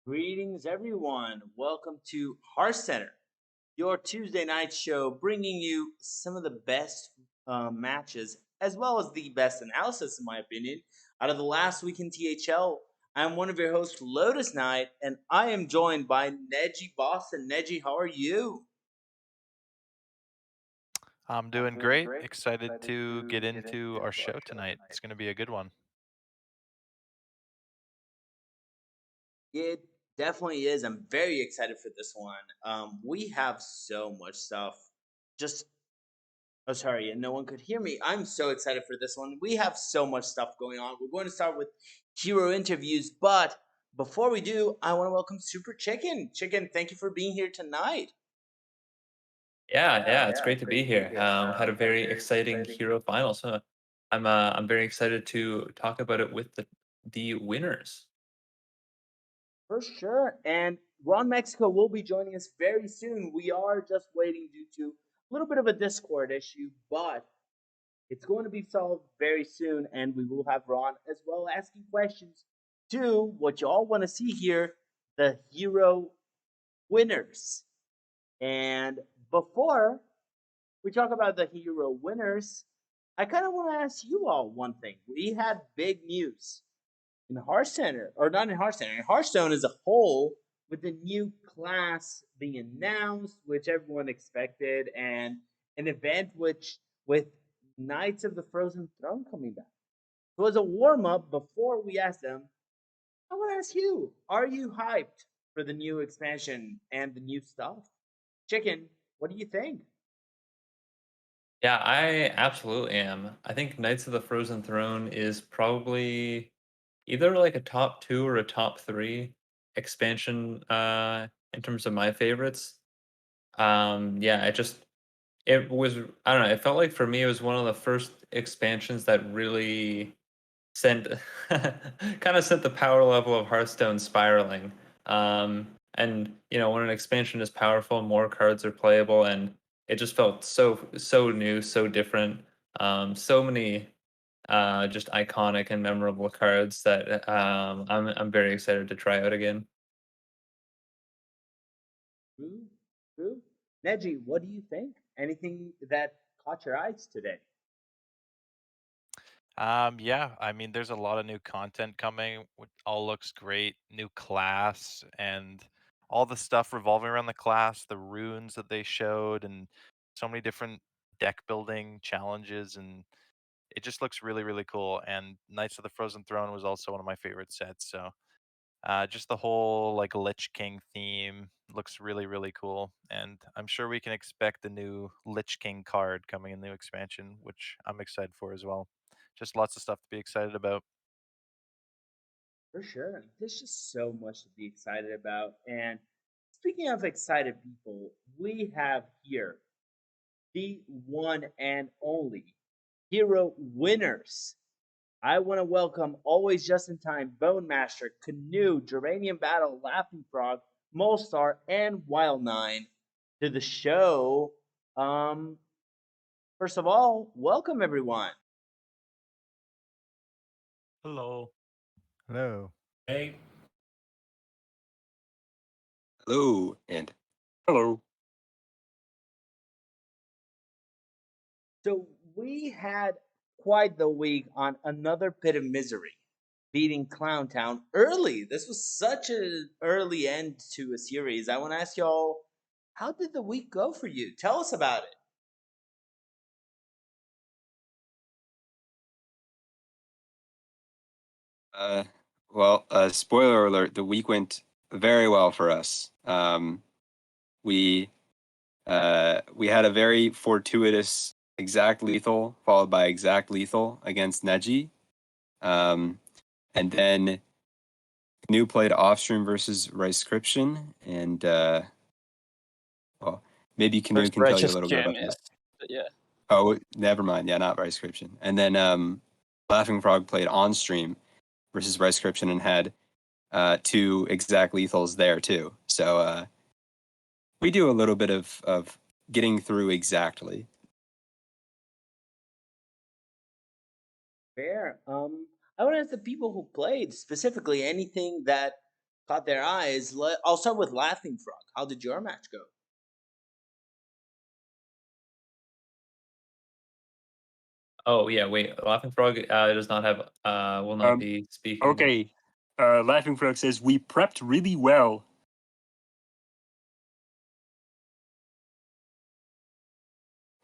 Greetings, everyone. Welcome to Hearthcenter, your Tuesday night show, bringing you some of the best matches as well as the best analysis, in my opinion, out of the last week in THL. I'm one of your hosts, Lotus Knight, and I am joined by Neji Boston. Neji, how are you? I'm doing great. Excited to get into our show tonight. It's going to be a good one. It definitely is. I'm very excited for this one. We have so much stuff. Just Oh, sorry, and no one could hear me. I'm so excited for this one. We have so much stuff going on. We're going to start with hero interviews, but before we do, I want to welcome Super Chicken. Chicken, thank you for being here tonight. Yeah, it's great to be here. Had a very exciting Hero final, so I'm very excited to talk about it with the winners. For sure. And Ron Mexico will be joining us very soon. We are just waiting due to a little bit of a Discord issue, but it's going to be solved very soon, and we will have Ron as well asking questions to what you all want to see here, the hero winners. And before we talk about the hero winners, I kind of want to ask you all one thing. We had big news in Hearthcenter, or not in Hearthcenter, in Hearthstone as a whole, with the new class being announced, which everyone expected, and an event which with Knights of the Frozen Throne coming back. So as a warm up, before we ask them, I want to ask you: are you hyped for the new expansion and the new stuff? Chicken, what do you think? Yeah, I absolutely am. I think Knights of the Frozen Throne is probably either like a top two or a top three expansion in terms of my favorites. Yeah, it was I don't know, it felt like for me it was one of the first expansions that really sent kind of sent the power level of Hearthstone spiraling. And when an expansion is powerful, more cards are playable, and it just felt so new, so different. So many just iconic and memorable cards that I'm very excited to try out again. True, true. Neji, what do you think? Anything that caught your eyes today? Yeah, I mean, there's a lot of new content coming, which all looks great. New class and all the stuff revolving around the class, the runes that they showed, and so many different deck building challenges, and it just looks really, really cool. And Knights of the Frozen Throne was also one of my favorite sets, so just the whole like Lich King theme looks really, really cool. And I'm sure we can expect the new Lich King card coming in the new expansion, which I'm excited for as well. Just lots of stuff to be excited about. For sure. There's just so much to be excited about. And speaking of excited people, we have here the one and only hero winners. I want to welcome always just in time Bone Master, Canoe, Geranium Battle, Laughing Frog, Molestar, and Wild Nine to the show. Um, First of all, welcome everyone. Hello. Hello. Hey. Hello and hello. So we had quite the week on another pit of misery, beating Clown Town early. This was such an early end to a series. I want to ask y'all, how did the week go for you? Tell us about it. Uh, well, spoiler alert: the week went very well for us. We we had a very fortuitous exact lethal followed by exact lethal against Neji, um, and then New played offstream versus Ricescription, and well, maybe Canoe First can tell you a righteous little bit gem, about yeah. that. But yeah. Oh, never mind. Yeah, not Ricescription. And then Laughing Frog played on stream versus Ricescription and had two exact lethals there too. So we do a little bit of getting through exactly. Fair. I want to ask the people who played specifically anything that caught their eyes. I'll start with Laughing Frog. How did your match go? Oh yeah, wait. Laughing Frog does not have will not Um, be speaking. okay. Laughing Frog says we prepped really well.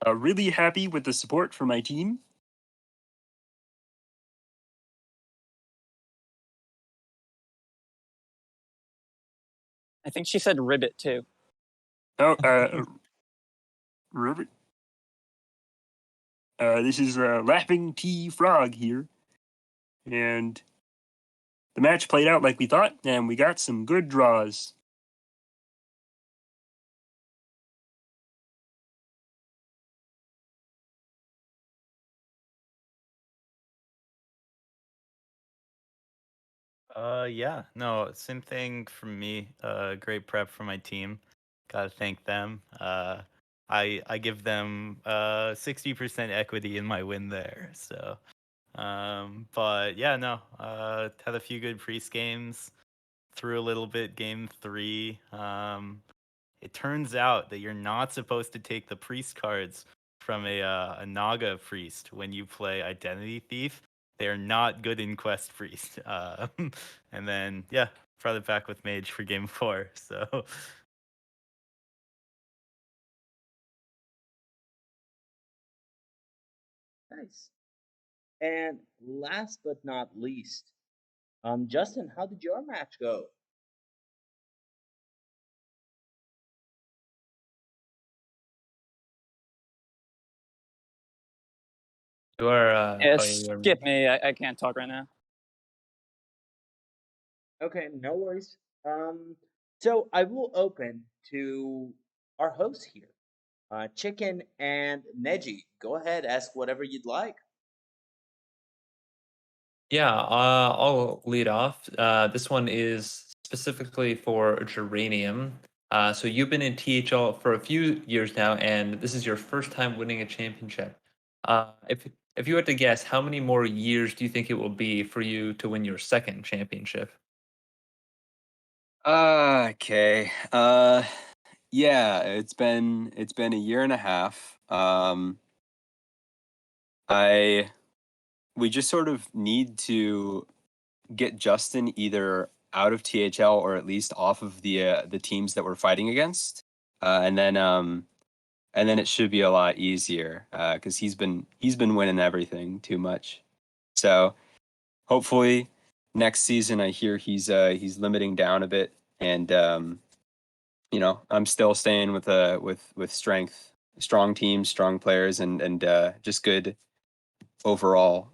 Really happy with the support for my team. I think she said ribbit too. Oh, Robert, this is Laughing T Frog here, and the match played out like we thought, and we got some good draws. Yeah, no, same thing from me. Great prep for my team. Gotta thank them. I give them 60% equity in my win there. So, but yeah, no, had a few good priest games. Threw a little bit game three. It turns out that you're not supposed to take the priest cards from a Naga priest when you play Identity Thief. They are not good in Quest Priest. And then yeah, brought it back with Mage for game four. So Nice. And last but not least, Justin, how did your match go? You are Yeah, oh yeah, you are skip me. I can't talk right now. Okay, no worries. So I will open to our hosts here, Chicken and Neji. Go ahead, ask whatever you'd like. Yeah, I'll lead off. This one is specifically for Geranium. So you've been in THL for a few years now, and this is your first time winning a championship. If you had to guess, how many more years do you think it will be for you to win your second championship? Okay. Yeah, it's been a year and a half. I we just sort of need to get Justin either out of THL or at least off of the teams that we're fighting against, and then it should be a lot easier because he's been winning everything too much. So hopefully next season I hear he's limiting down a bit, and I'm still staying with strength, strong teams, strong players, and just good overall.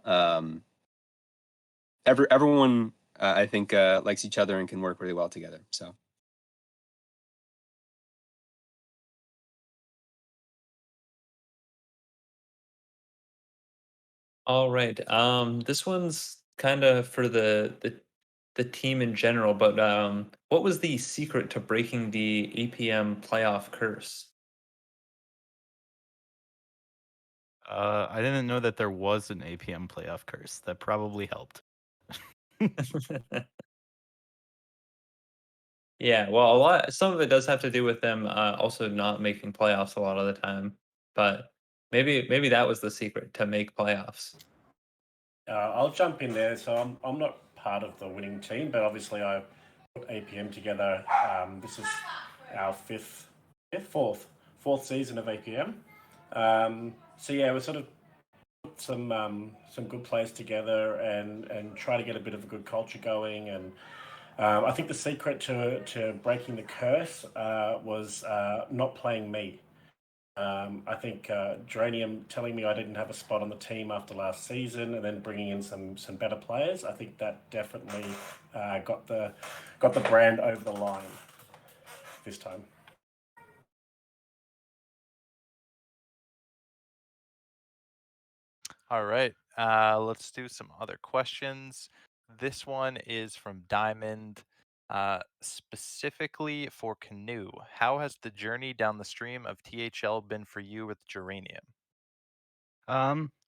Everyone I think likes each other and can work really well together. So All right. This one's kind of for the team in general, but what was the secret to breaking the APM playoff curse? I didn't know that there was an APM playoff curse. That probably helped. Yeah, well, some of it does have to do with them also not making playoffs a lot of the time, but maybe that was the secret to make playoffs. I'll jump in there. So I'm not part of the winning team, but obviously I put APM together. This is our fourth season of APM. So yeah, we sort of put some good players together and try to get a bit of a good culture going. And I think the secret to breaking the curse was not playing me. I think Geranium telling me I didn't have a spot on the team after last season, and then bringing in some better players. I think that definitely got the brand over the line this time. All right. Let's do some other questions. This one is from Diamond. Specifically for Canoe, how has the journey down the stream of THL been for you with Geranium?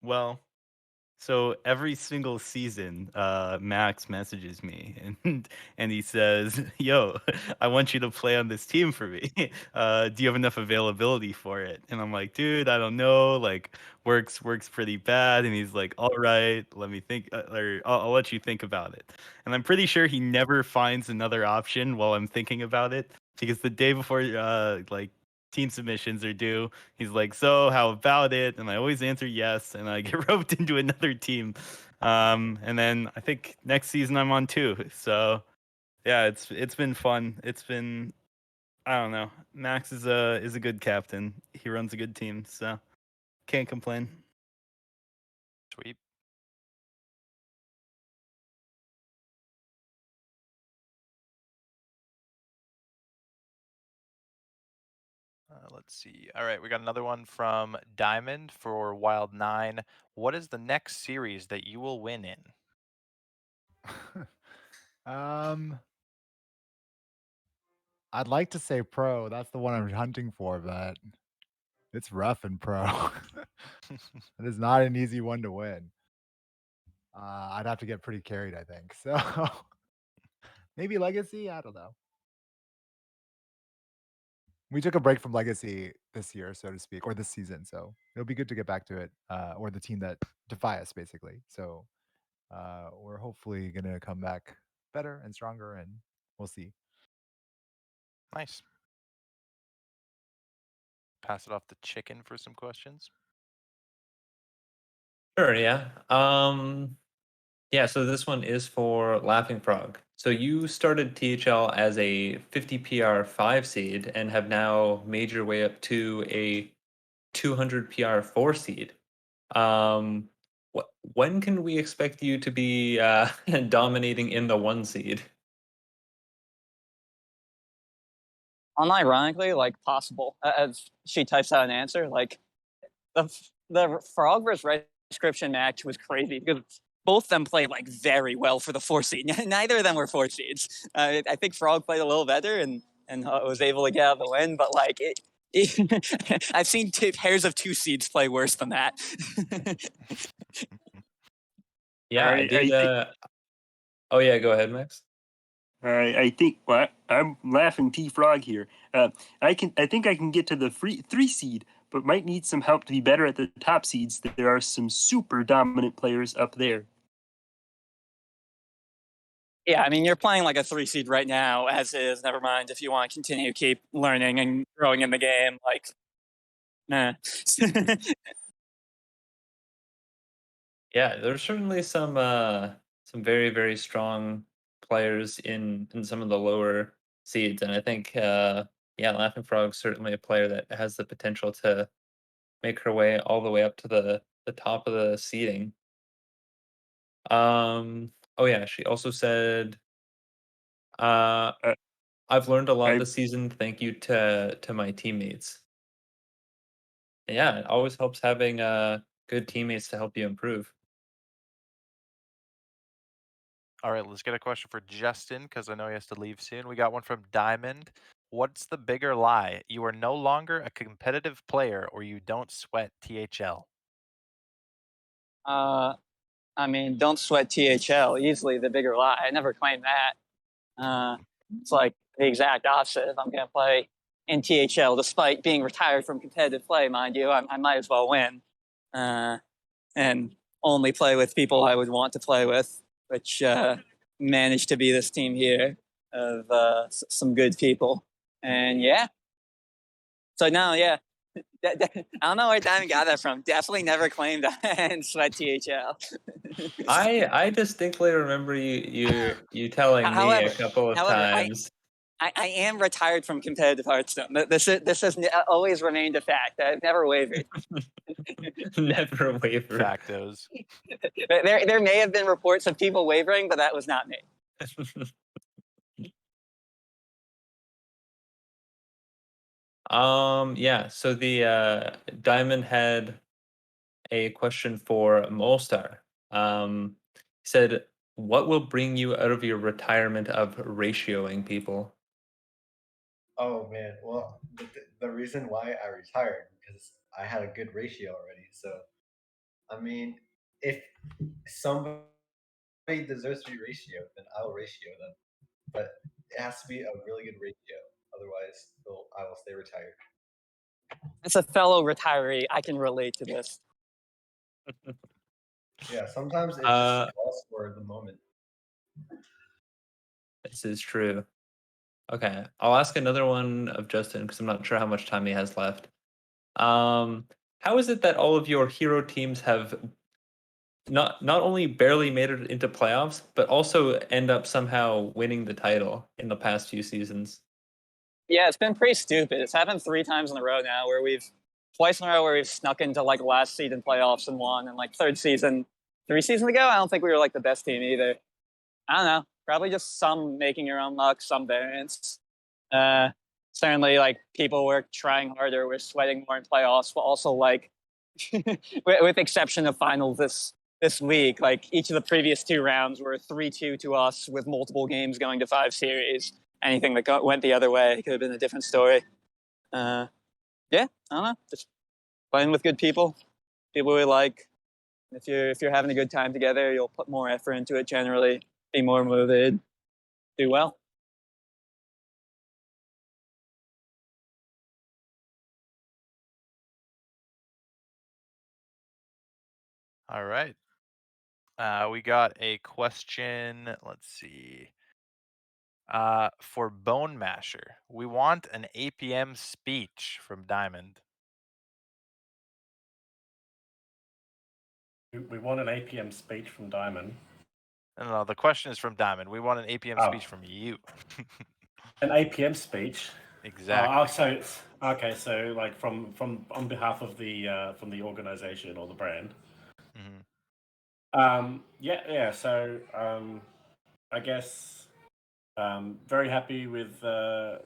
Well, So every single season, Max messages me and he says, "Yo, I want you to play on this team for me. Do you have enough availability for it?" And I'm like, "Dude, I don't know. Like, works pretty bad." And he's like, "All right, let me think, or I'll let you think about it." And I'm pretty sure he never finds another option while I'm thinking about it because the day before, like team submissions are due, he's like, "So, how about it?" And I always answer yes, and I get roped into another team. And then I think next season I'm on two. So yeah, it's been fun. It's been, I don't know. Max is a good captain. He runs a good team, so can't complain. Sweet. Let's see. All right, we got another one from Diamond for Wild 9. What is the next series that you will win in? I'd like to say pro. That's the one I'm hunting for, but it's rough in pro. It is not an easy one to win. I'd have to get pretty carried, I think. So maybe Legacy. I don't know. We took a break from Legacy this year, so to speak, or this season. So it'll be good to get back to it, or the team that defy us, basically. So we're hopefully gonna come back better and stronger, and we'll see. Nice. Pass it off to Chicken for some questions. Sure, yeah. Yeah, so this one is for Laughing Frog. So you started THL as a 50 PR 5 seed and have now made your way up to a 200 PR 4 seed. When can we expect you to be dominating in the 1 seed? Unironically, like possible. As she types out an answer, like the Frog versus Red Description match was crazy because both them played like very well for the 4 seed. Neither of them were 4 seeds. I think Frog played a little better and was able to get out the win, but like I've seen pairs of 2 seeds play worse than that. Yeah, I Alright, did. I think Oh yeah, go ahead, Max. I think I'm laughing T Frog here. I think I can get to the 3 seed, but might need some help to be better at the top seeds. There are some super dominant players up there. Yeah, I mean, you're playing like a 3 seed right now, as is. Never mind if you want to continue to keep learning and growing in the game. Like, nah. Yeah, there's certainly some very, very strong players in some of the lower seeds, and I think yeah, Laughing Frog's certainly a player that has the potential to make her way all the way up to the top of the seeding. Oh yeah, she also said, uh, Uh, "I've learned a lot I this season. Thank you to my teammates." Yeah, it always helps having good teammates to help you improve. All right, let's get a question for Justin because I know he has to leave soon. We got one from Diamond. What's the bigger lie? You are no longer a competitive player or you don't sweat THL? I mean, don't sweat THL. Easily the bigger lie. I never claimed that. It's like the exact opposite. If I'm going to play in THL, despite being retired from competitive play, mind you, I might as well win. And only play with people I would want to play with, which managed to be this team here of some good people. And yeah. So now, yeah. I don't know where Diamond got that from. Definitely never claimed and sweat THL. I distinctly remember you telling me a However, couple of however, times. I am retired from competitive Hearthstone. This has always remained a fact. I've never wavered. Never wavered. Factos. There may have been reports of people wavering, but that was not me. Yeah, so the Diamond had a question for Molestar. He said, "What will bring you out of your retirement of ratioing people?" Oh man, well, the reason why I retired because I had a good ratio already. So, I mean, if somebody deserves to be ratio, then I'll ratio them. But it has to be a really good ratio. Otherwise, I will stay retired. As a fellow retiree, I can relate to this. Yeah, sometimes it just calls for the moment. This is true. Okay, I'll ask another one of Justin because I'm not sure how much time he has left. How is it that all of your hero teams have not only barely made it into playoffs, but also end up somehow winning the title in the past few seasons? Yeah, it's been pretty stupid. It's happened 3 times in a row now twice in a row where we've snuck into like last seed in playoffs and won, and like 3rd season, 3 seasons ago, I don't think we were like the best team either. I don't know. Probably just some making your own luck, some variance. Certainly, like people were trying harder, we're sweating more in playoffs, but also like, with exception of finals this week, like each of the previous 2 rounds were 3-2 to us with multiple games going to 5 series. Anything that went the other way could have been a different story. Yeah, I don't know. Just playing with good people we like. If you're having a good time together, you'll put more effort into it generally, be more motivated, do well. All right. We got a question. Let's see. For Bone Masher, we want an APM speech from Diamond. We want an APM speech from Diamond. No, the question is from Diamond. We want an APM speech from you. An APM speech. Exactly. So like from on behalf of the from the organization or the brand. Yeah. So I guess very happy with the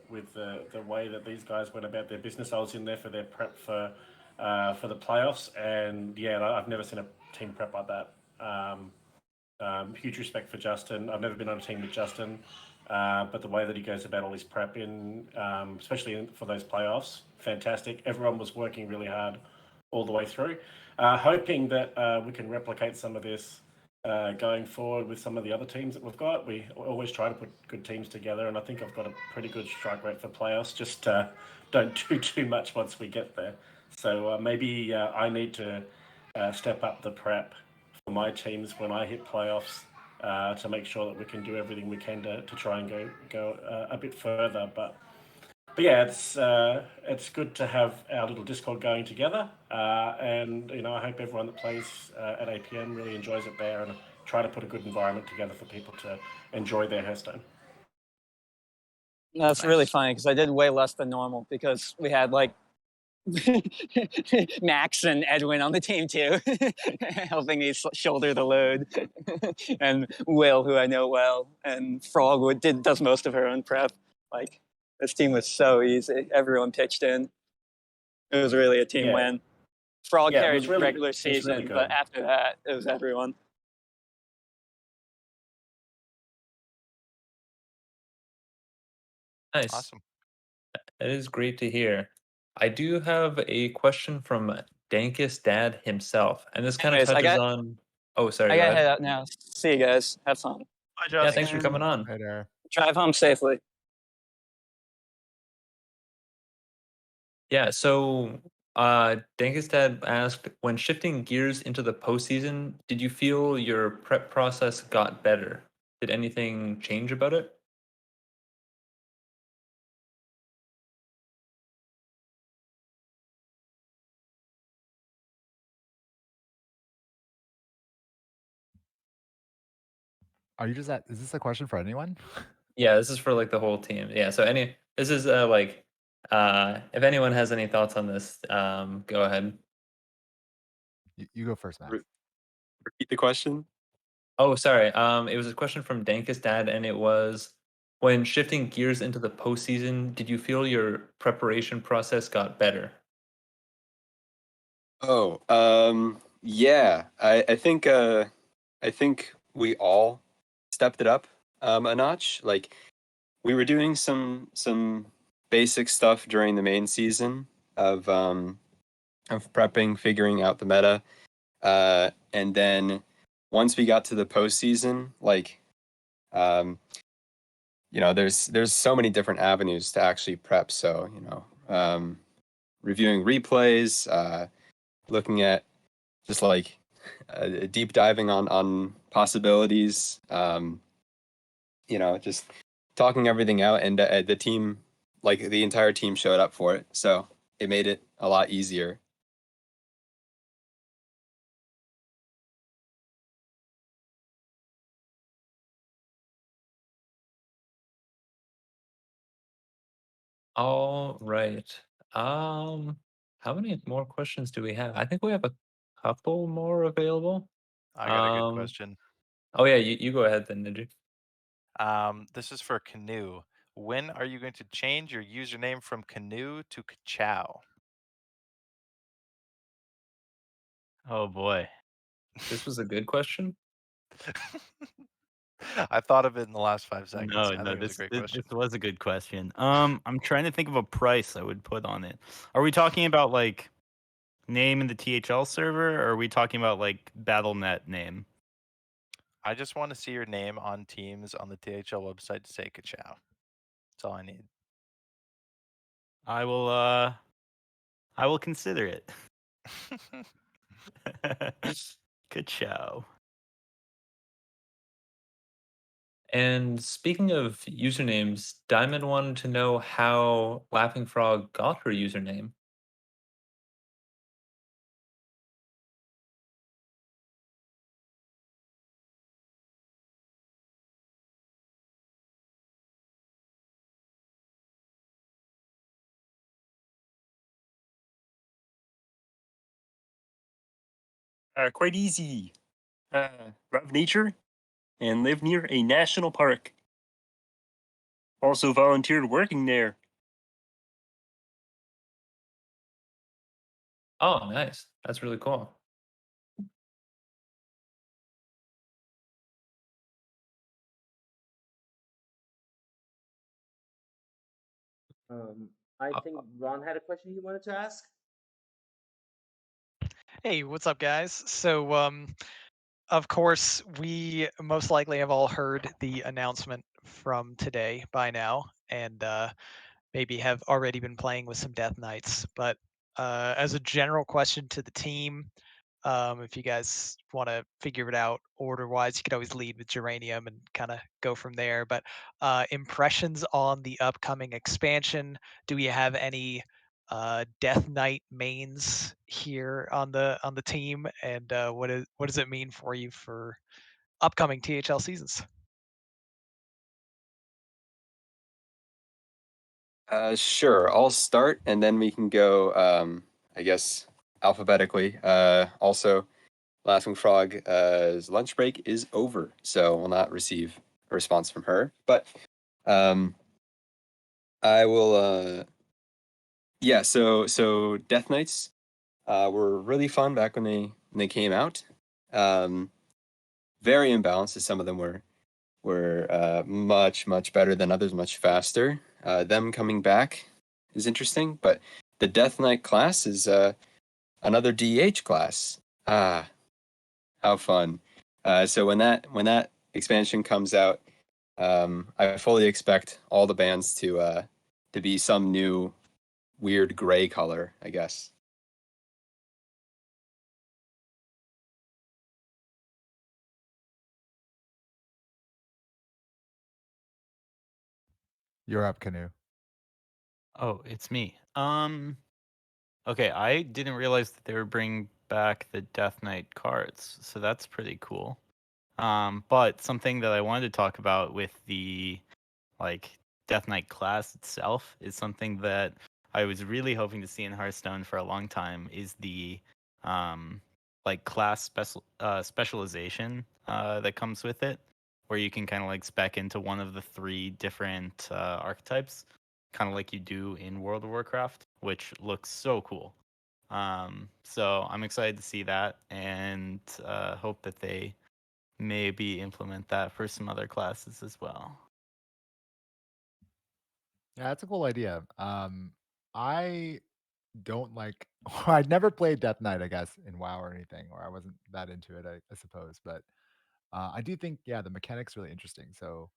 way that these guys went about their business. I was in there for their prep for the playoffs, and yeah, I've never seen a team prep like that. Huge respect for Justin. I've never been on a team with Justin, but the way that he goes about all his prep especially for those playoffs, fantastic. Everyone was working really hard all the way through. Hoping that we can replicate some of this going forward with some of the other teams that we've got. We always try to put good teams together, and I think I've got a pretty good strike rate for playoffs. Just don't do too much once we get there. So maybe I need to step up the prep for my teams when I hit playoffs to make sure that we can do everything we can to try and go a bit further. But yeah, it's good to have our little Discord going together, and I hope everyone that plays at APM really enjoys it there, and try to put a good environment together for people to enjoy their Hearthstone. That's really funny because I did way less than normal because we had like Max and Edwin on the team too, helping me shoulder the load, and Will, who I know well, and Frog does most of her own prep. Like this team was so easy. Everyone pitched in. It was really a team win. Frog carried regular season, but after that, it was everyone. Nice. Awesome. That is great to hear. I do have a question from Dankest Dad himself, and this kind of touches on. Oh, sorry. I go gotta ahead. head out now. See you guys. Have fun. Bye, Justin. Yeah, thanks for coming on. Hey there. Drive home safely. Yeah, so Dankest Dad asked, when shifting gears into the postseason, did you feel your prep process got better? Did anything change about it? Are you just is this a question for anyone? Yeah, this is for like the whole team. Yeah, so this is if anyone has any thoughts on this, go ahead. You go first, Max. Repeat the question. Oh, sorry. It was a question from Dankest Dad, and it was, when shifting gears into the postseason, did you feel your preparation process got better? Oh, yeah. I think we all stepped it up a notch. Like, we were doing some basic stuff during the main season of prepping, figuring out the meta, And then once we got to the postseason, like, there's so many different avenues to actually prep. So, reviewing replays, looking at just like deep diving on possibilities, just talking everything out, and the team, like the entire team, showed up for it. So it made it a lot easier. All right. How many more questions do we have? I think we have a couple more available. I got a good question. Oh yeah, you go ahead then, Ninja. This is for Canoe. When are you going to change your username from Canoe to Kachow? Oh boy. This was a good question. I thought of it in the last 5 seconds. No, I think it was a this great this, question. this was a good question. I'm trying to think of a price I would put on it. Are we talking about like name in the THL server, or are we talking about like BattleNet name? I just want to see your name on Teams on the THL website to say Kachow. That's all I need. I will consider it. Ka-chow. And speaking of usernames, Diamond wanted to know how Laughing Frog got her username. Quite easy. Love nature and live near a national park. Also volunteered working there. Oh, nice. That's really cool. I think Ron had a question he wanted to ask. Hey, what's up, guys? So, of course, we most likely have all heard the announcement from today by now, and maybe have already been playing with some Death Knights. But as a general question to the team, if you guys want to figure it out order-wise, you could always lead with Geranium and kind of go from there. But impressions on the upcoming expansion? Do we have any Death Knight mains here on the team, and what does it mean for you for upcoming THL seasons? Sure, I'll start, and then we can go, I guess, alphabetically. Also, Laughing Frog's lunch break is over, so we'll not receive a response from her. But I will. Yeah. So Death Knights were really fun back when they came out. Very imbalanced, as some of them were much better than others, much faster. Them coming back is interesting, but the Death Knight class is another DH class. Ah, how fun! So when that expansion comes out, I fully expect all the bands to be some new weird gray color, I guess. You're up, Canoe. Oh, it's me. Okay, I didn't realize that they were bringing back the Death Knight cards, so that's pretty cool. But something that I wanted to talk about with the like Death Knight class itself is something that I was really hoping to see in Hearthstone for a long time is the like class specialization that comes with it, where you can kind of like spec into one of the 3 different archetypes, kind of like you do in World of Warcraft, which looks so cool. So I'm excited to see that, and hope that they maybe implement that for some other classes as well. Yeah, that's a cool idea. I don't like. I'd never played Death Knight, I guess, in WoW or anything, or I wasn't that into it, I suppose. But I do think, yeah, the mechanic's really interesting. So,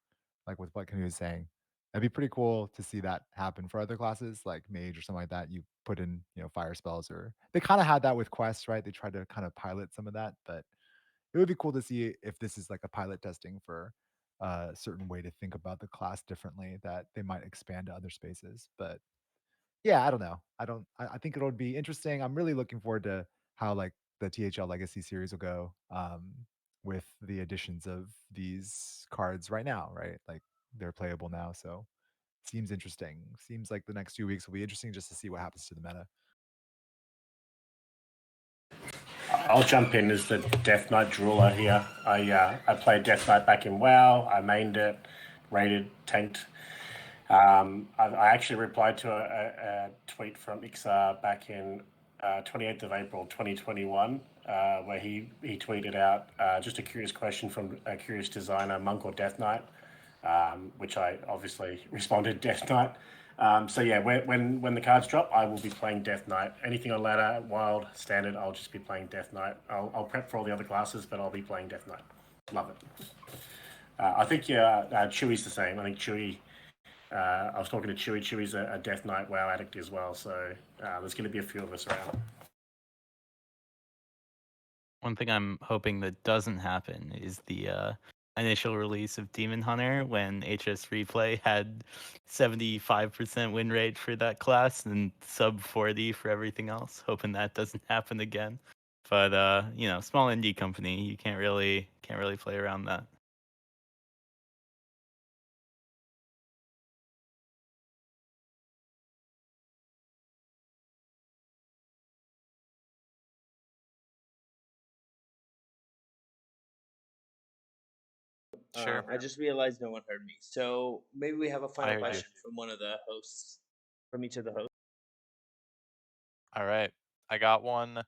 like with what Canoe was saying, that'd be pretty cool to see that happen for other classes, like mage or something like that. You put in, fire spells, or they kind of had that with quests, right? They tried to kind of pilot some of that, but it would be cool to see if this is like a pilot testing for a certain way to think about the class differently that they might expand to other spaces. But yeah, I don't know. I think it'll be interesting. I'm really looking forward to how like the THL Legacy series will go with the additions of these cards right now, right? Like they're playable now, so seems interesting. Seems like the next 2 weeks will be interesting just to see what happens to the meta. I'll jump in as the Death Knight drooler here. I played Death Knight back in WoW. I mained it, raided, tanked. I actually replied to a tweet from Ixar back in 28th of April 2021, where he tweeted out just a curious question from a curious designer, Monk or Death Knight, which I obviously responded Death Knight. So yeah, when the cards drop, I will be playing Death Knight. Anything on ladder, wild, standard, I'll just be playing Death Knight. I'll prep for all the other classes, but I'll be playing Death Knight. Love it. I think Chewy's the same. I think Chewy. I was talking to Chewy. Chewy's a Death Knight WoW addict as well, so there's going to be a few of us around. One thing I'm hoping that doesn't happen is the initial release of Demon Hunter when HS Replay had 75% win rate for that class and sub 40 for everything else. Hoping that doesn't happen again. But small indie company, you can't really play around that. Sure. I just realized no one heard me. So maybe we have a final heard you. question from one of the hosts, from each of the hosts. All right. I got one.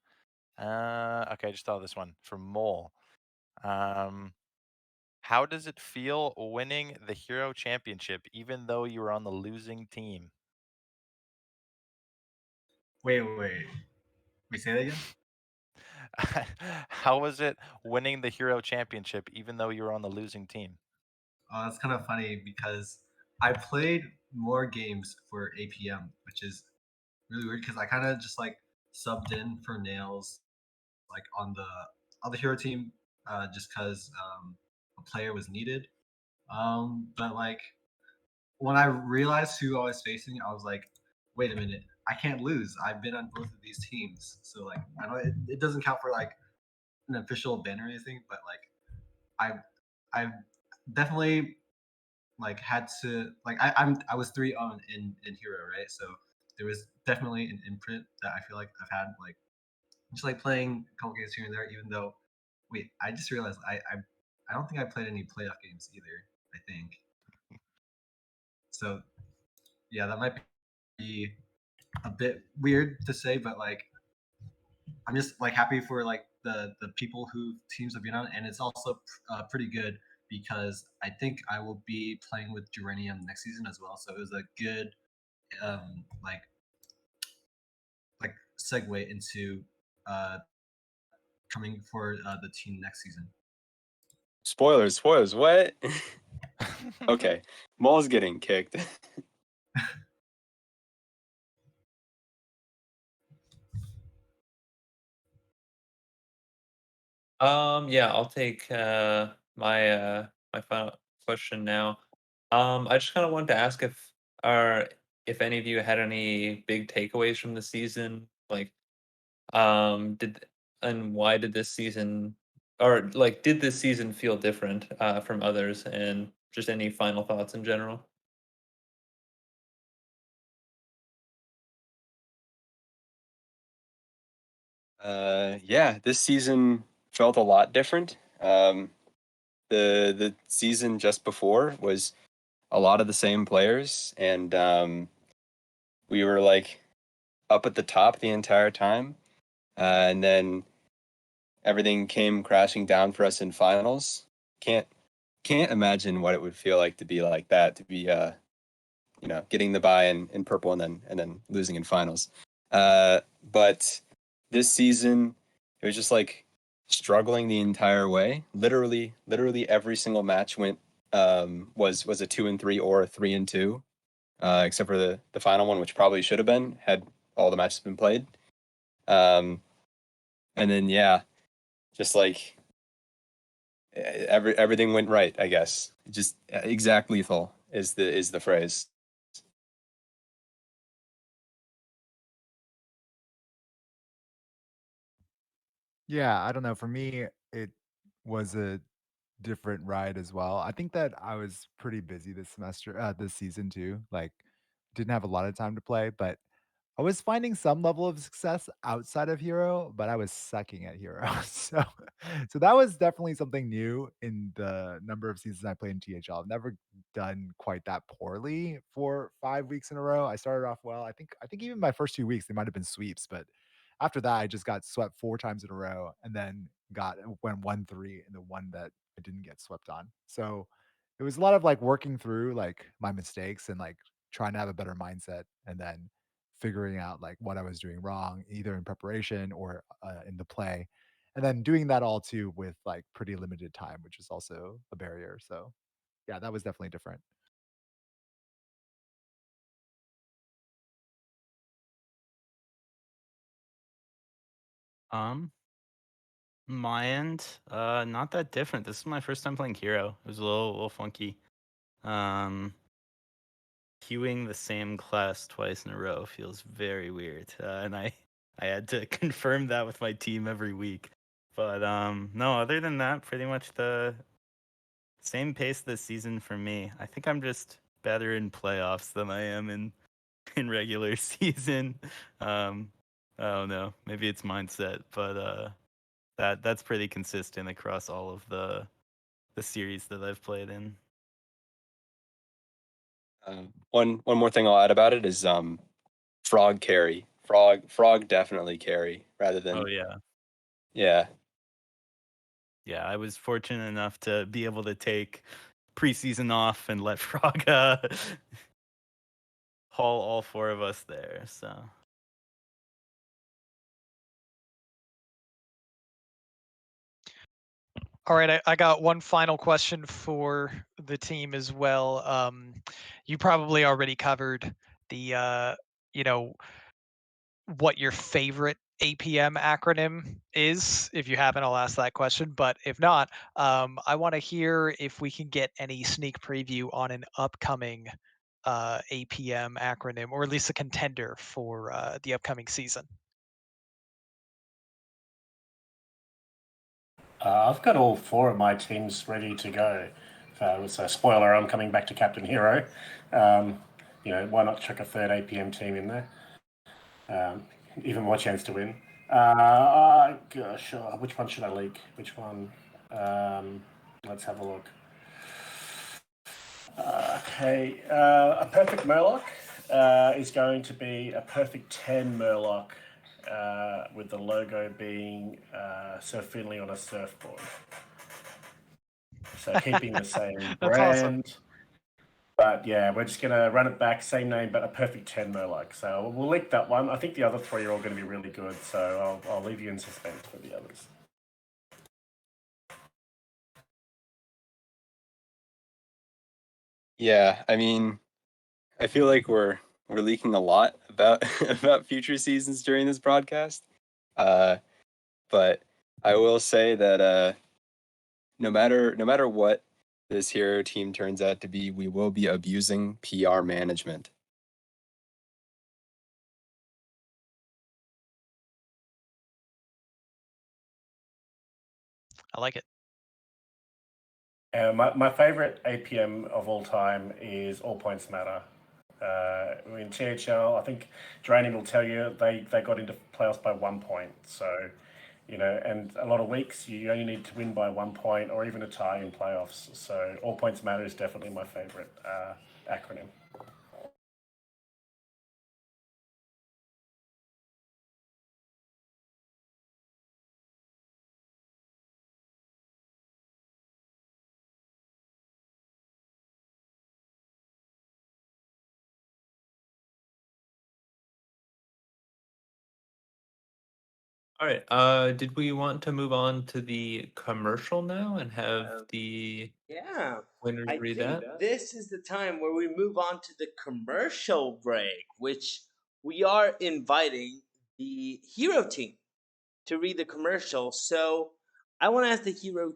Okay, I just thought of this one from Mole. How does it feel winning the Hero Championship even though you were on the losing team? Wait, say that again? How was it winning the Hero Championship even though you were on the losing team? That's kind of funny because I played more games for APM, which is really weird because I kind of just like subbed in for Nails, like on the other hero team, just because a player was needed. But like when I realized who I was facing, I was like, wait a minute, I can't lose. I've been on both of these teams, so like I know it doesn't count for like an official ban or anything, but like I've definitely like had to like I was 3-0 in hero, right? So there was definitely an imprint that I feel like I've had like just like playing a couple games here and there. Even though, wait, I just realized I don't think I played any playoff games either. I think so. Yeah, that might be a bit weird to say, but like I'm just like happy for like the people who teams have been on, and it's also pretty good because I think I will be playing with Geranium next season as well. So it was a good um, like like segue into uh, coming for the team next season. Spoilers, what? Okay, Maul's getting kicked. Yeah, I'll take my final question now. I just kind of wanted to ask if any of you had any big takeaways from the season, like did and why did this season or like did this season feel different from others, and just any final thoughts in general. Yeah, this season felt a lot different. The season just before was a lot of the same players, and we were like up at the top the entire time, and then everything came crashing down for us in finals. Can't imagine what it would feel like to be like that, to be getting the bye in purple and then losing in finals. But this season, it was just like struggling the entire way. Literally every single match went was a 2-3 or a 3-2, except for the final one, which probably should have been had all the matches been played. And then yeah, just like everything went right, I guess. Just exact lethal is the phrase. Yeah, I don't know. For me, it was a different ride as well. I think that I was pretty busy this season too. Like, didn't have a lot of time to play, but I was finding some level of success outside of Hero, but I was sucking at Hero. So that was definitely something new in the number of seasons I played in THL. I've never done quite that poorly for 5 weeks in a row. I started off well. I think even my first 2 weeks, they might have been sweeps, but after that, I just got swept 4 times in a row and then went 1-3 in the one that I didn't get swept on. So it was a lot of like working through like my mistakes and like trying to have a better mindset and then figuring out like what I was doing wrong, either in preparation or in the play. And then doing that all too with like pretty limited time, which is also a barrier. So yeah, that was definitely different. Um, my end, not that different. This is my first time playing Hero. It was a little funky. Um, queuing the same class twice in a row feels very weird, and I had to confirm that with my team every week. But no, other than that, pretty much the same pace this season for me. I think I'm just better in playoffs than I am in regular season. Um, I don't know. Maybe it's mindset, but that's pretty consistent across all of the series that I've played in. One more thing I'll add about it is frog carry. Frog definitely carry rather than Oh yeah. yeah. Yeah, I was fortunate enough to be able to take preseason off and let Frog haul all 4 of us there. So All right, I got one final question for the team as well. You probably already covered the, you know, what your favorite APM acronym is. If you haven't, I'll ask that question. But if not, I want to hear if we can get any sneak preview on an upcoming APM acronym, or at least a contender for the upcoming season. I've got all 4 of my teams ready to go. So spoiler, I'm coming back to Captain Hero. Why not chuck a third APM team in there? Even more chance to win. Gosh, which one should I leak? Which one? Let's have a look. Okay, a perfect Murloc is going to be a perfect 10 Murloc with the logo being Surf Finley on a surfboard. So keeping the same That's awesome. brand. But yeah, we're just going to run it back, same name, but a perfect 10 Murloc. So we'll leak that one. I think the other 3 are all going to be really good, so I'll leave you in suspense for the others. Yeah, I mean, I feel like we're leaking a lot about about future seasons during this broadcast. But I will say that no matter what this hero team turns out to be, we will be abusing PR management. I like it. My favorite APM of all time is All Points Matter. In THL, I think Draining will tell you they got into playoffs by 1 point. So, and a lot of weeks you only need to win by 1 point or even a tie in playoffs. So All Points Matter is definitely my favorite acronym. All right. Did we want to move on to the commercial now and have the Yeah. winners I read think that? this is the time where we move on to the commercial break, which we are inviting the hero team to read the commercial. So I want to ask the hero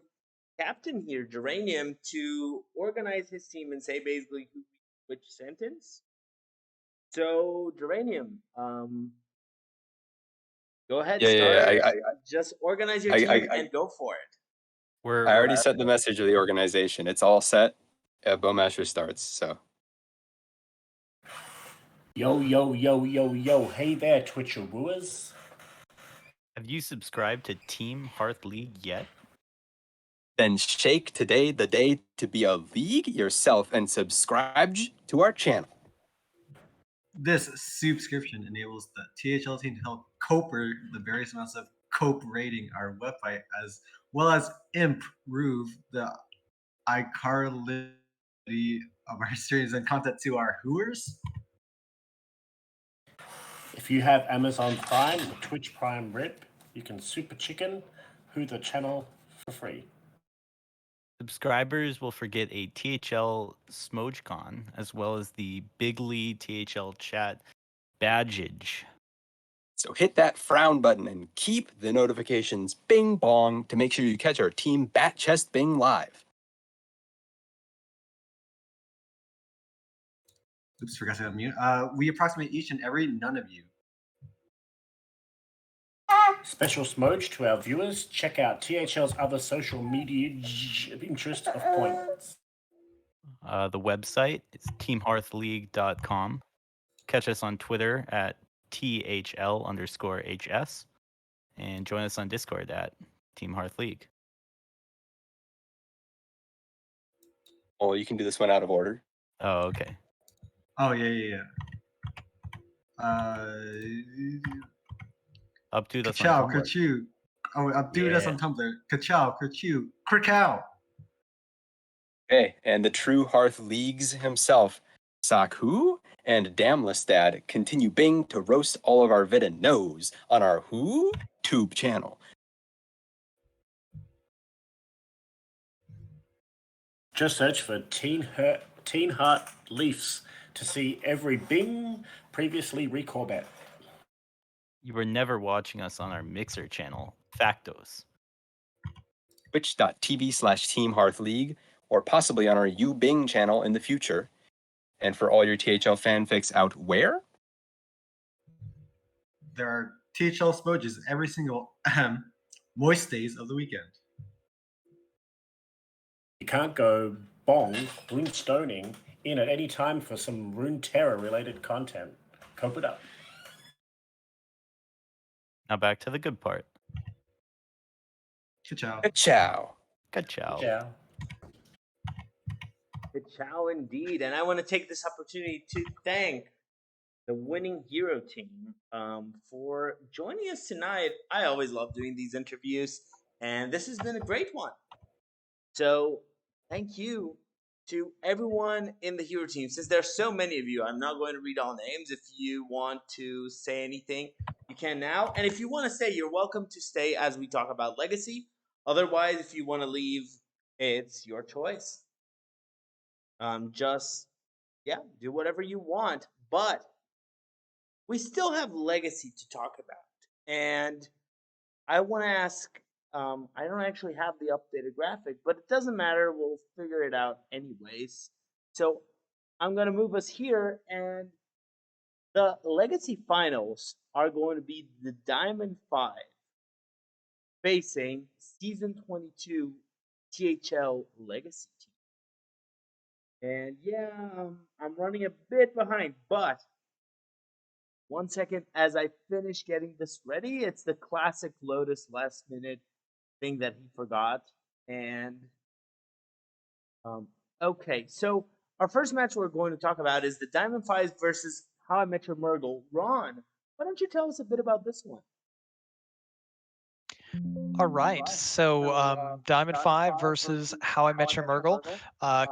captain here, Geranium, to organize his team and say basically which sentence. So Geranium, go ahead, start. Just organize your team and go for it. I already sent the message to the organization. It's all set. Bowmaster starts. So Yo, yo, yo, yo, yo. Hey there, Twitcher wooers. Have you subscribed to Team Hearth League yet? then shake today the day to be a league yourself and subscribe to our channel. This subscription enables the THL team to help coper the various amounts of cope rating our website, as well as improve the iCarly of our series and content to our whoers. If you have Amazon Prime or Twitch Prime Rip, you can super chicken who the channel for free. Subscribers will forget a THL SmojCon, as well as the Bigly THL chat badgeage. So hit that frown button and keep the notifications bing bong to make sure you catch our team Bat Chest Bing live. Oops, forgot to unmute. We approximate each and every none of you. Special smooch to our viewers. Check out THL's other social media interest of points. The website is teamhearthleague.com. Catch us on Twitter at THL_HS. And join us on Discord at Team Hearth League. Well, you can do this one out of order. Oh, okay. Oh, yeah. Up to the Ka-chow, Tumblr. ka-chew. Oh, Abdu that's on Tumblr. Ka-chow, ka-chew, krakow. Okay, and the true Hearth Leagues himself, Saku and Damlestad, continue Bing to roast all of our Vidden knows on our Who Tube channel. Just search for Teen Heart Leafs to see every Bing previously Recorbet. You were never watching us on our Mixer channel, Factos. Twitch.tv/Team Hearth League, or possibly on our U-Bing channel in the future. And for all your THL fanfics out where? There are THL smojis every single moist days of the weekend. You can't go bong, stoning in at any time for some Rune Terror related content. Cope it up. Now back to the good part. Ka-chow. Ka-chow. Ka-chow. Ciao. Ciao indeed. And I want to take this opportunity to thank the winning hero team for joining us tonight. I always love doing these interviews, and this has been a great one. So thank you to everyone in the hero team. Since there's so many of you, I'm not going to read all names. If you want to say anything, you can now. And if you want to stay, you're welcome to stay as we talk about Legacy. Otherwise, if you want to leave, it's your choice. Just do whatever you want. But we still have Legacy to talk about. And I want to ask, I don't actually have the updated graphic, but it doesn't matter. We'll figure it out anyways. So I'm going to move us here, and the Legacy Finals are going to be the Diamond 5 facing Season 22 THL Legacy team. And I'm running a bit behind, but 1 second as I finish getting this ready. It's the classic Lotus last minute thing that he forgot. And okay, so our first match we're going to talk about is the Diamond Fives versus How I Met Your Murgle. Ron, why don't you tell us a bit about this one? All right. So Diamond 5 versus How I Met Your Murgle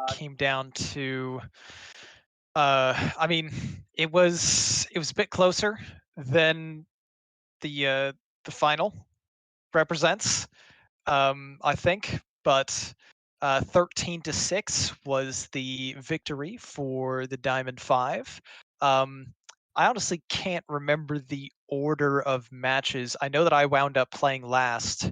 came down to I mean, it was a bit closer than the the final represents, I think. But 13-6 was the victory for the Diamond Five. I honestly can't remember the order of matches. I know that I wound up playing last.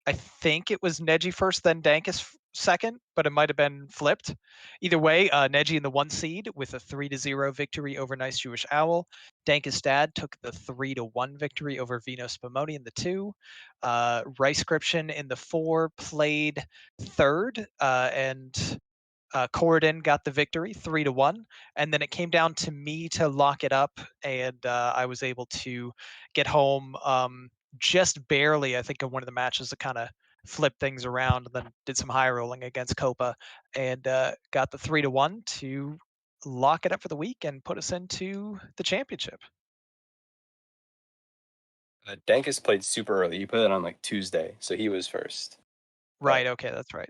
I think it was Neji first, then Dankus second, but it might have been flipped. Either way, Neji in the 1 seed with a 3-0 victory over Nice Jewish Owl. Dankus Dad took the 3-1 victory over Vino Spumoni in the 2. Ricescription in the 4 played third, and Corridon got the victory, 3-1, and then it came down to me to lock it up, and I was able to get home just barely. I think in one of the matches to kind of flip things around, and then did some high rolling against Copa, and got the 3-1 to lock it up for the week and put us into the championship. Dankus played super early. He put it on like Tuesday, so he was first. Right. Okay, that's right.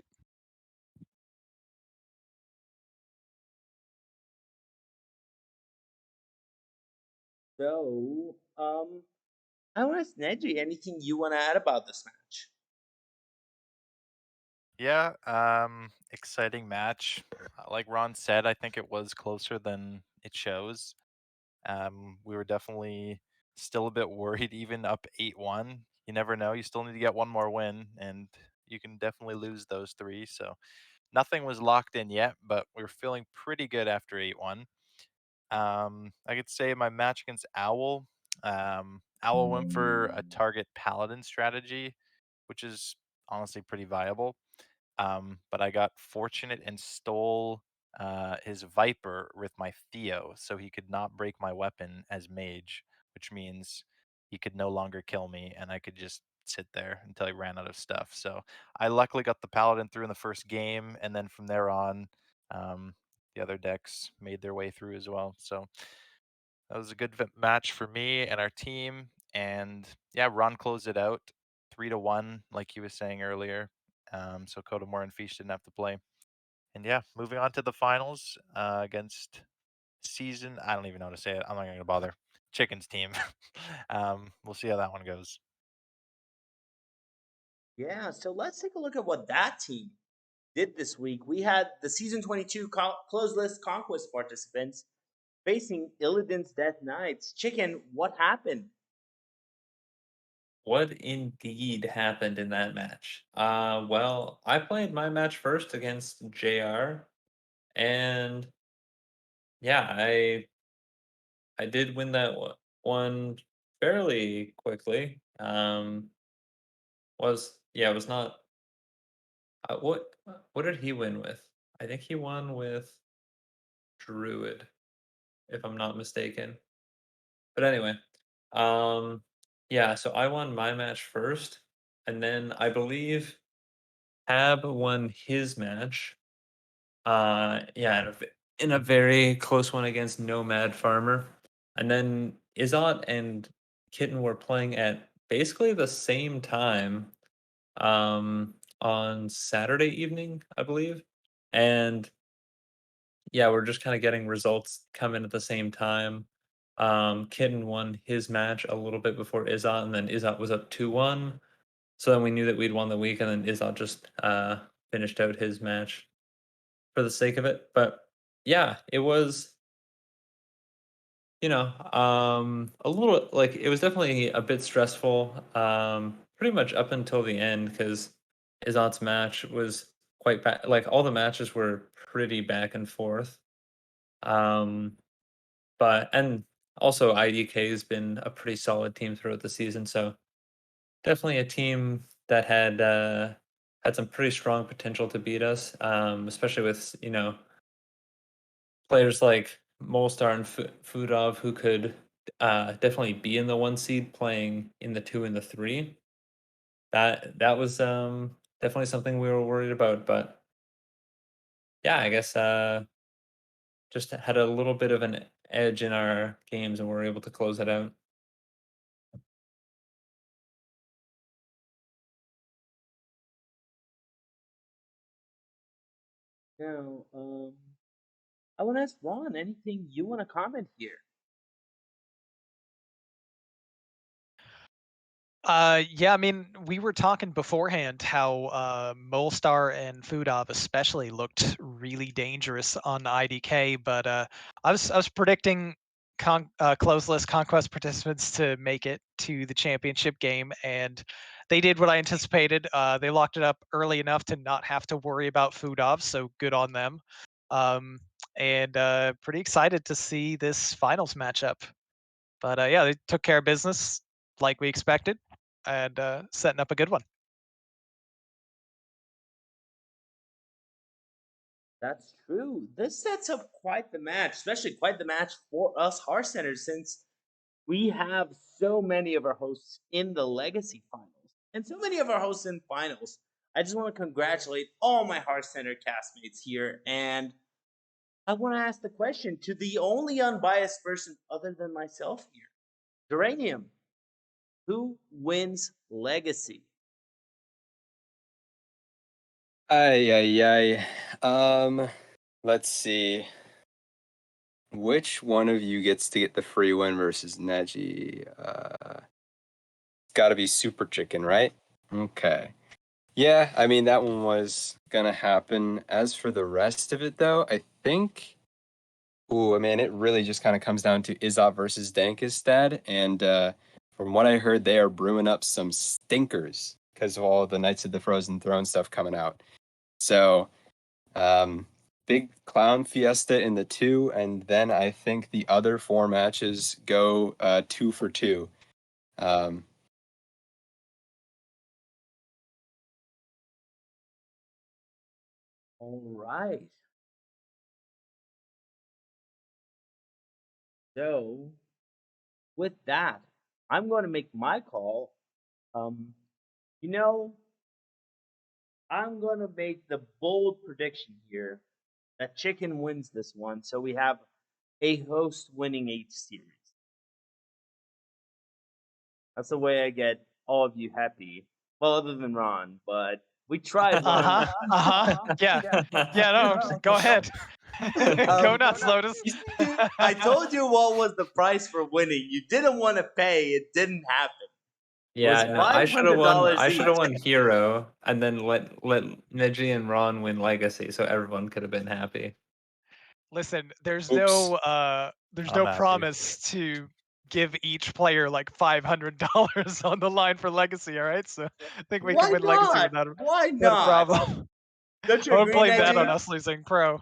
So, I want to ask Neji, anything you want to add about this match? Yeah, exciting match. Like Ron said, I think it was closer than it shows. We were definitely still a bit worried, even up 8-1. You never know. You still need to get one more win, and you can definitely lose those 3. So nothing was locked in yet, but we were feeling pretty good after 8-1. I could say my match against Owl. Owl went for a target paladin strategy, which is honestly pretty viable. But I got fortunate and stole his Viper with my Theo, so he could not break my weapon as mage, which means he could no longer kill me, and I could just sit there until he ran out of stuff. So I luckily got the Paladin through in the first game, and then from there on, the other decks made their way through as well. So that was a good match for me and our team. And yeah, Ron closed it out 3-1, like he was saying earlier. So Kodamore and Fish didn't have to play. And yeah, moving on to the finals against season. I don't even know how to say it. I'm not going to bother. Chicken's team. We'll see how that one goes. Yeah, so let's take a look at what that team did this week. We had the season 22 closed list conquest participants facing Illidan's Death Knights. Chicken, what happened? What indeed happened in that match? Well, I played my match first against JR, and yeah, I did win that one fairly quickly. It was not what did he win with? I think he won with Druid, if I'm not mistaken. But anyway, um, yeah, so I won my match first, and then I believe Hab won his match. Yeah, in a very close one against Nomad Farmer, and then Izot and Kitten were playing at basically the same time, on Saturday evening, I believe, and yeah, we're just kind of getting results come in at the same time. Kitten won his match a little bit before Izot, and then Izot was up 2-1. So then we knew that we'd won the week, and then Izot just finished out his match for the sake of it. But yeah, it was, a little like it was definitely a bit stressful. Pretty much up until the end because Izot's match was quite bad. Like all the matches were pretty back and forth. Um, But and also IDK has been a pretty solid team throughout the season, so definitely a team that had some pretty strong potential to beat us, especially with players like Molstar and Fudov who could definitely be in the 1 seed playing in the 2 and the 3. That was definitely something we were worried about, but yeah, I guess just had a little bit of an edge in our games and we were able to close it out. Now, I want to ask Ron, anything you want to comment here? Yeah, I mean, we were talking beforehand how Molestar and Foodov especially looked really dangerous on IDK, but I was predicting closed list conquest participants to make it to the championship game, and they did what I anticipated. They locked it up early enough to not have to worry about Foodov, so good on them. Um, and pretty excited to see this finals matchup. But yeah, they took care of business like we expected, and setting up a good one. That's true. This sets up quite the match, especially quite the match for us Hearthcenter, since we have so many of our hosts in the Legacy Finals and so many of our hosts in finals. I just want to congratulate all my Hearthcenter castmates here, and I want to ask the question to the only unbiased person other than myself here, Geranium. Who wins Legacy? Ay, ay, ay. Let's see. Which one of you gets to get the free win versus Neji? It's got to be Super Chicken, right? Okay. Yeah, I mean, that one was gonna happen. As for the rest of it, though, I think. Ooh, I mean, it really just kind of comes down to Izop versus Dankistad, and from what I heard, they are brewing up some stinkers because of all the Knights of the Frozen Throne stuff coming out. So, big clown fiesta in the 2, and then I think the other 4 matches go 2 for 2. Um, All right. So, with that, I'm going to make my call. Um, you know, I'm going to make the bold prediction here that Chicken wins this one. So we have a host winning each series. That's the way I get all of you happy. Well, other than Ron, but we tried, Ron. Yeah, yeah. No, go ahead. Go nuts, Lotus. I told you what was the price for winning. You didn't want to pay. It didn't happen. Yeah, no, I should have won. $500 I should have each. won Hero, and then let Neji and Ron win Legacy, so everyone could have been happy. Listen, there's Oops. no happy. promise to give each player like $500 on the line for Legacy. All right, so I think we Why can win Legacy not? without Why a not? problem. Don't you I won't agree, blame that on Neji? us losing Pro.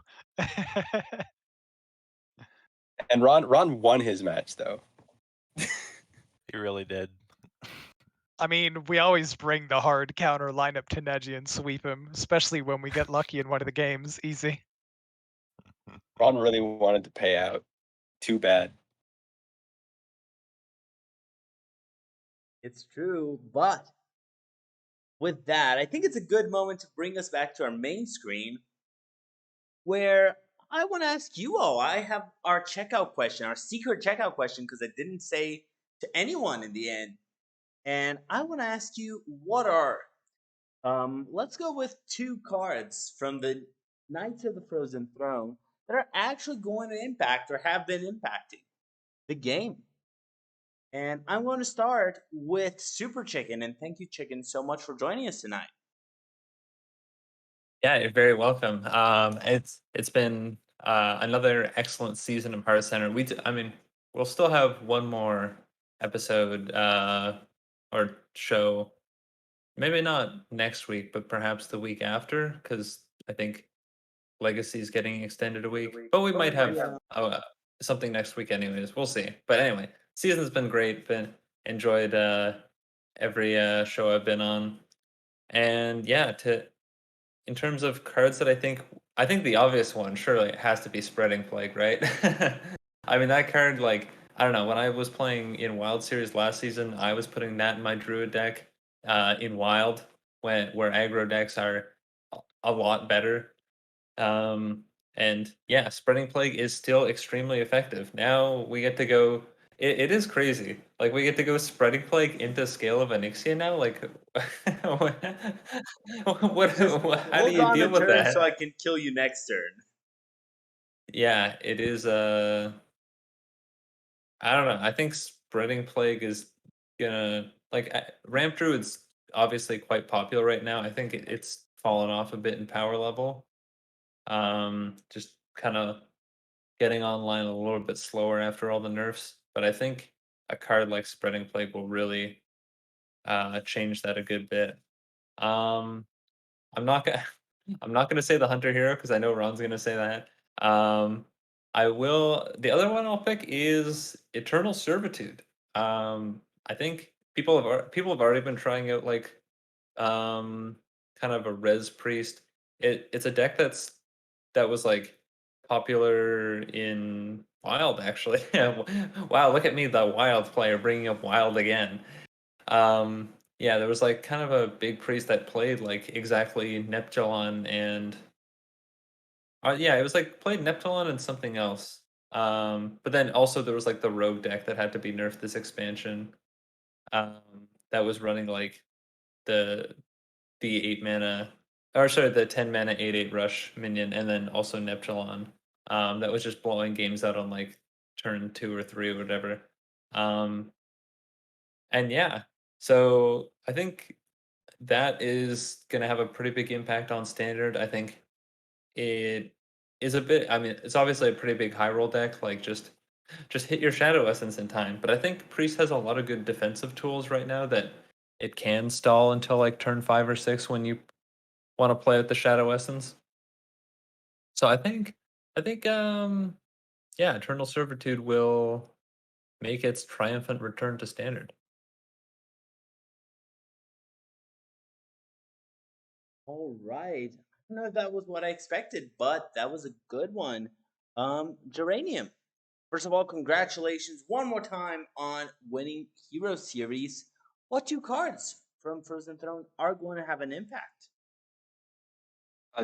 and Ron won his match, though. He really did. I mean, we always bring the hard counter lineup to Neji and sweep him, especially when we get lucky in one of the games. Easy. Ron really wanted to pay out. Too bad. It's true, but with that, I think it's a good moment to bring us back to our main screen where I want to ask you all. I have our checkout question, our secret checkout question, because I didn't say to anyone in the end. And I want to ask you, what are let's go with 2 cards from the Knights of the Frozen Throne that are actually going to impact or have been impacting the game. And I'm going to start with Super Chicken. And thank you, Chicken, so much for joining us tonight. Yeah, you're very welcome. It's been another excellent season of Hearthcenter. I mean, we'll still have one more episode or show. Maybe not next week, but perhaps the week after, because I think Legacy is getting extended a week. But we might have something next week, anyways. We'll see. But anyway, season's been great. Been enjoyed every show I've been on, and yeah, in terms of cards that I think the obvious one surely has to be Spreading Plague, right? I mean that card, like, I don't know, when I was playing in Wild Series last season, I was putting that in my Druid deck in Wild, where aggro decks are a lot better. And yeah, Spreading Plague is still extremely effective. Now we get to go. It is crazy. Like, we get to go Spreading Plague into Scale of Onyxia now. Like, what? Just How do hold you on deal a with turn that? so I can kill you next turn. Yeah, it is. I don't know. I think Spreading Plague is gonna like Ramp Druid's obviously quite popular right now. I think it's fallen off a bit in power level. Just kind of getting online a little bit slower after all the nerfs. But I think a card like Spreading Plague will really change that a good bit. I'm not gonna I'm not gonna say the Hunter Hero because I know Ron's gonna say that. I will. The other one I'll pick is Eternal Servitude. I think people have already been trying out like um, kind of a res priest. It's a deck that was like popular in Wild actually. Wow, look at me, the Wild player, bringing up Wild again. Yeah, there was like kind of a big priest that played like exactly Neptulon and yeah, it was like played Neptulon and something else. But then also there was like the rogue deck that had to be nerfed this expansion. Um, that was running like the 8 mana, or sorry, the 10 mana 8/8 rush minion, and then also Neptulon. That was just blowing games out on like turn 2 or 3 or whatever. And yeah, so I think that is going to have a pretty big impact on standard. I think it is a bit. I mean, it's obviously a pretty big high roll deck. Like just hit your Shadow Essence in time. But I think Priest has a lot of good defensive tools right now that it can stall until like turn 5 or 6 when you want to play with the Shadow Essence. So I think yeah, Eternal Servitude will make its triumphant return to standard. All right. I don't know if that was what I expected, but that was a good one. Geranium. First of all, congratulations one more time on winning Hero Series. What two cards from Frozen Throne are going to have an impact?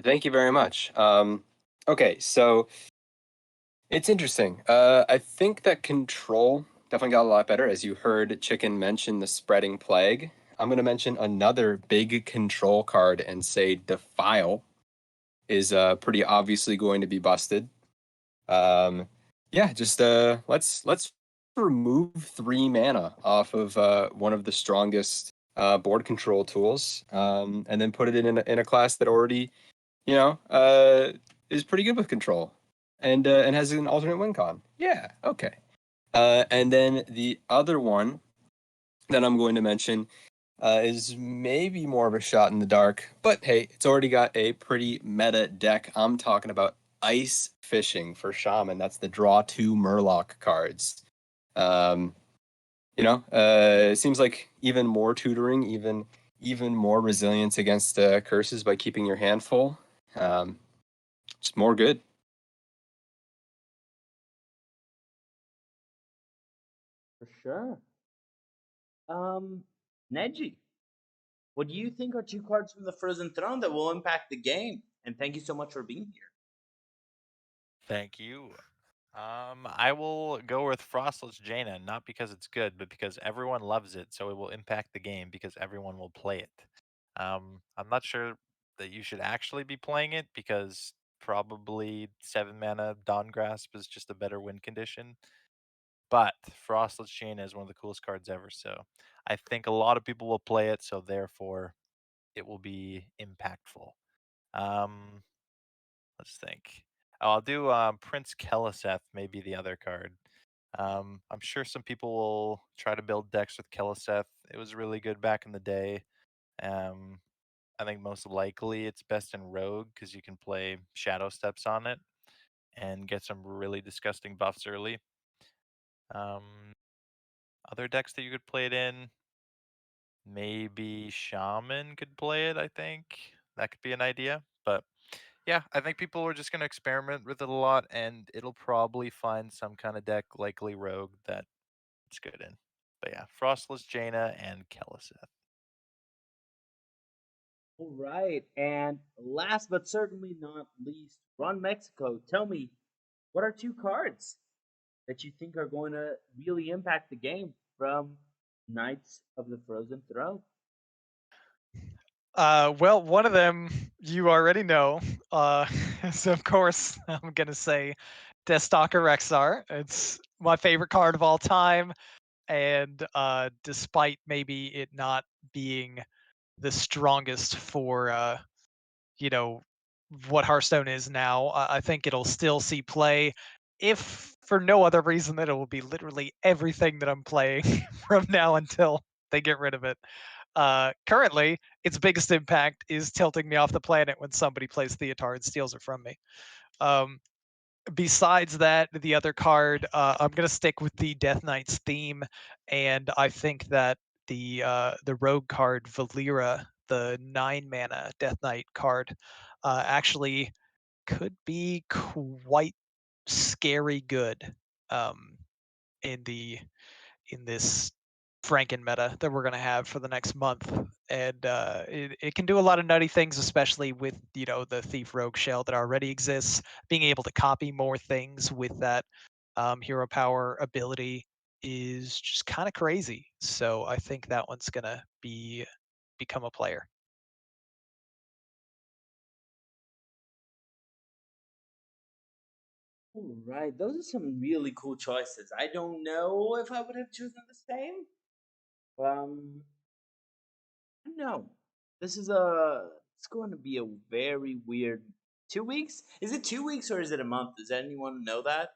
Thank you very much. Okay, so it's interesting. I think that control definitely got a lot better. As you heard Chicken mention the Spreading Plague. I'm going to mention another big control card and say Defile is pretty obviously going to be busted. Yeah, just let's remove 3 mana off of one of the strongest board control tools, and then put it in a class that already, you know, is pretty good with control, and has an alternate win con. Yeah, okay. And then the other one that I'm going to mention is maybe more of a shot in the dark, but hey, it's already got a pretty meta deck. I'm talking about Ice Fishing for Shaman. That's the draw 2 Murloc cards. It seems like even more tutoring, even more resilience against curses by keeping your hand full. Just more good. For sure. Neji, what do you think are two cards from the Frozen Throne that will impact the game? And thank you so much for being here. Thank you. I will go with Frostless Jaina, not because it's good, but because everyone loves it, so it will impact the game because everyone will play it. I'm not sure that you should actually be playing it because probably 7 mana Dawn Grasp is just a better win condition. But Frostless Jaina is one of the coolest cards ever, so I think a lot of people will play it, so therefore it will be impactful. Um, let's think. Oh, I'll do Prince Keleseth, maybe the other card. I'm sure some people will try to build decks with Keleseth. It was really good back in the day. Um, I think most likely it's best in Rogue because you can play Shadow Steps on it and get some really disgusting buffs early. Other decks that you could play it in, maybe Shaman could play it, I think. That could be an idea. But yeah, I think people are just going to experiment with it a lot, and it'll probably find some kind of deck, likely Rogue, that it's good in. But yeah, Frostless Jaina and Keleseth. All right. And last but certainly not least, Ron Mexico, tell me, what are two cards that you think are going to really impact the game from Knights of the Frozen Throne? Well, one of them you already know. So of course I'm gonna say Deathstalker Rexar. It's my favorite card of all time. and despite maybe it not being the strongest for you know what Hearthstone is now, I think it'll still see play, if for no other reason that it will be literally everything that I'm playing from now until they get rid of it. Currently, its biggest impact is tilting me off the planet when somebody plays Theatar and steals it from me. Um, Besides that, the other card, I'm gonna stick with the Death Knights theme, and I think that the rogue card Valera, the 9 mana Death Knight card, actually could be quite scary good um, in the in this Franken meta that we're going to have for the next month. And it can do a lot of nutty things, especially with the Thief Rogue shell that already exists. Being able to copy more things with that hero power ability is just kind of crazy. So I think that one's going to become a player. All right, those are some really cool choices. I don't know if I would have chosen the same. No, this is it's going to be a very weird 2 weeks. Is it 2 weeks or is it a month? Does anyone know that?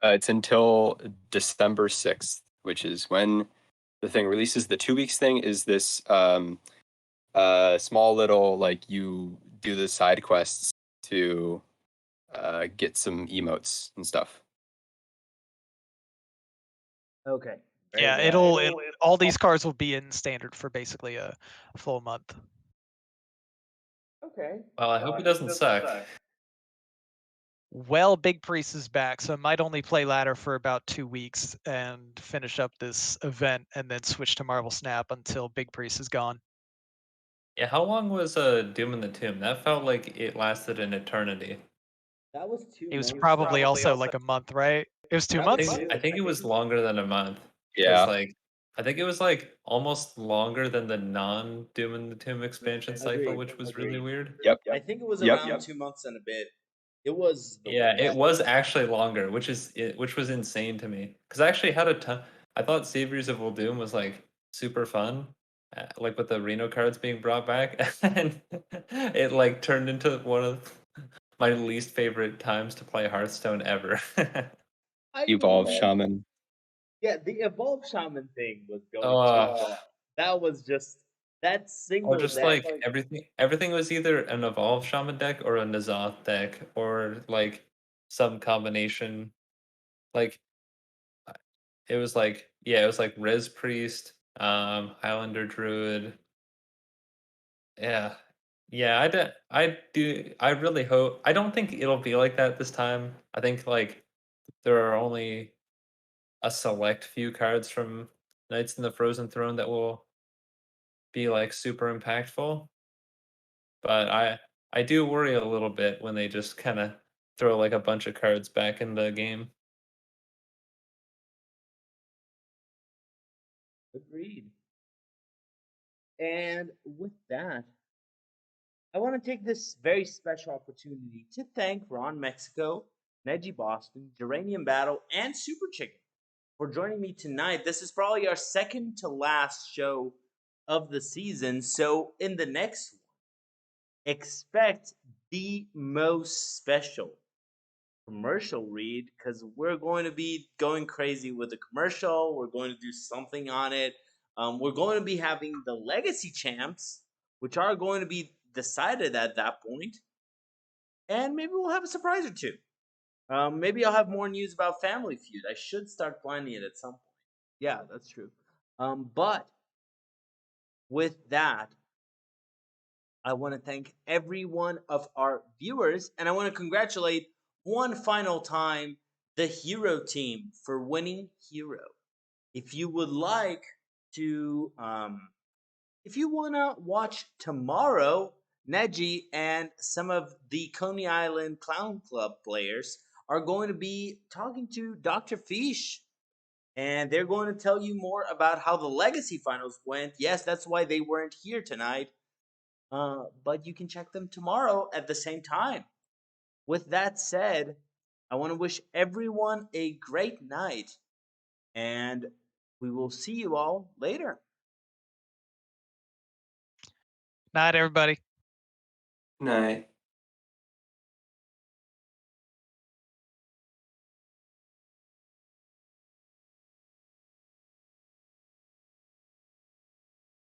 It's until December 6th, which is when the thing releases. The 2 weeks thing is this small little, like, you do the side quests to get some emotes and stuff. Okay. Very Yeah, well. all these cards will be in standard for basically a full month. Okay. Well, I hope it doesn't suck. Well, Big Priest is back, so I might only play ladder for about 2 weeks and finish up this event, and then switch to Marvel Snap until Big Priest is gone. Yeah, how long was Doom in the Tomb? That felt like it lasted an eternity. That was 2 It was months. probably also like a month, right? It was 2 That was months. I think it was longer than a month. Yeah. Like, I think it was like almost longer than the non Doom in the Tomb expansion cycle, Agreed. which was really weird. Yep. I think it was Yep. around 2 months and a bit. It was the Yeah, it worst. was actually longer, which was insane to me. Because I actually had a ton. I thought Saviors of Doom was like super fun, like with the Reno cards being brought back, and it like turned into one of my least favorite times to play Hearthstone ever. Evolve Shaman. Yeah, the Evolve Shaman thing was going Oh. too far. That was just that Or single just deck. like everything was either an Evolve Shaman deck or a N'Zoth deck or like some combination. Like it was like it was like Res Priest, Highlander Druid. Yeah. Yeah, I really hope I don't think it'll be like that this time. I think like there are only a select few cards from Knights in the Frozen Throne that will be like super impactful. But I do worry a little bit when they just kind of throw like a bunch of cards back in the game. Agreed. And with that, I want to take this very special opportunity to thank Ron Mexico, Neji Boston, Geranium Battle, and Super Chicken for joining me tonight. This is probably our second to last show of the season. So in the next one, expect the most special commercial read because we're going to be going crazy with the commercial. We're going to do something on it. We're going to be having the legacy champs, which are going to be decided at that point, and maybe we'll have a surprise or two. Maybe I'll have more news about Family Feud. I should start planning it at some point. Yeah, that's true. But with that, I want to thank every one of our viewers, and I want to congratulate one final time the Hero team for winning Hero. If you would like to, if you want to watch tomorrow, Neji and some of the Coney Island Clown Club players are going to be talking to Dr. Fish, and they're going to tell you more about how the Legacy Finals went. Yes, that's why they weren't here tonight. But you can check them tomorrow at the same time. With that said, I want to wish everyone a great night, and We will see you all later. Night, everybody. Night.